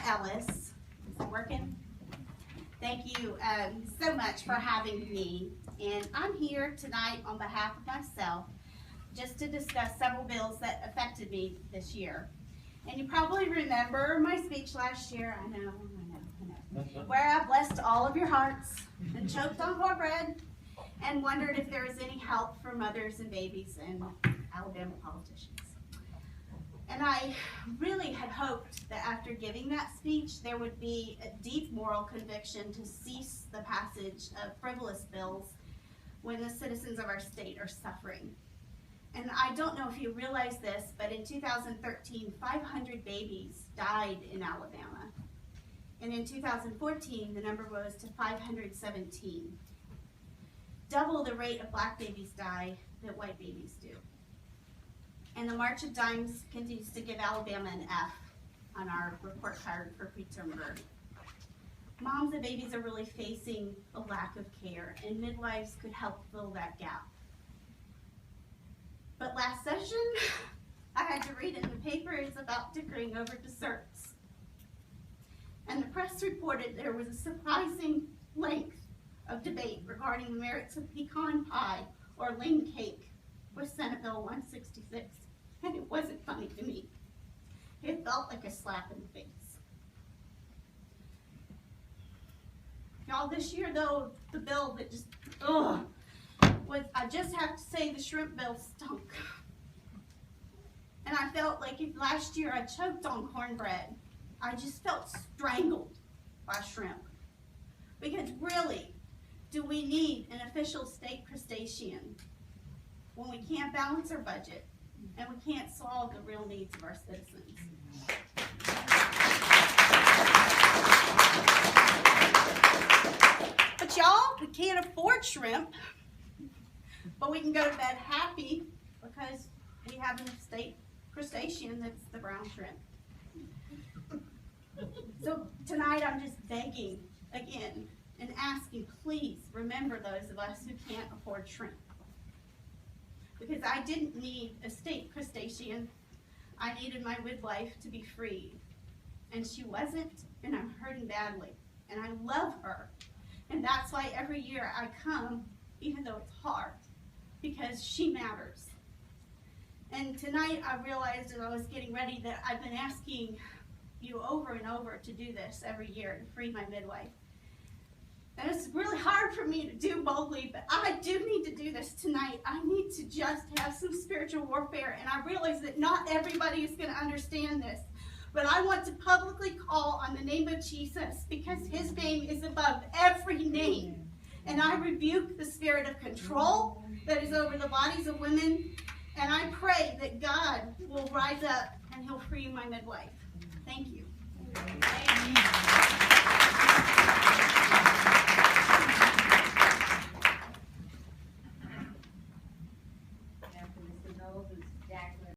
Ellis. Is it working? Thank you so much for having me. And I'm here tonight on behalf of myself just to discuss several bills that affected me this year. And you probably remember my speech last year, I know, where I blessed all of your hearts and choked on cornbread and wondered if there was any help for mothers and babies and Alabama politicians. And I really had hoped that after giving that speech, there would be a deep moral conviction to cease the passage of frivolous bills when the citizens of our state are suffering. And I don't know if you realize this, but in 2013, 500 babies died in Alabama. And in 2014, the number rose to 517. Double the rate of black babies die that white babies do. And the March of Dimes continues to give Alabama an F on our report card for preterm birth. Moms and babies are really facing a lack of care, and midwives could help fill that gap. But last session, I had to read in the papers about dickering over desserts. And the press reported there was a surprising length of debate regarding the merits of pecan pie or ling cake with Senate Bill 166. And it wasn't funny to me. It felt like a slap in the face. Y'all, this year though, the bill that just, was, I just have to say the shrimp bill stunk. And I felt like if last year I choked on cornbread, I just felt strangled by shrimp. Because really, do we need an official state crustacean when we can't balance our budget and we can't solve the real needs of our citizens? But y'all, we can't afford shrimp, but we can go to bed happy because we have a state crustacean that's the brown shrimp. So tonight I'm just begging again and asking, please remember those of us who can't afford shrimp. Because I didn't need a state crustacean, I needed my midwife to be freed. And she wasn't, and I'm hurting badly. And I love her. And that's why every year I come, even though it's hard, because she matters. And tonight I realized as I was getting ready that I've been asking you over and over to do this every year to free my midwife. And it's really hard for me to do boldly, but I do need to do this tonight. I need to just have some spiritual warfare, and I realize that not everybody is going to understand this. But I want to publicly call on the name of Jesus because his name is above every name. And I rebuke the spirit of control that is over the bodies of women, and I pray that God will rise up and he'll free my midwife. Thank you. Thank you.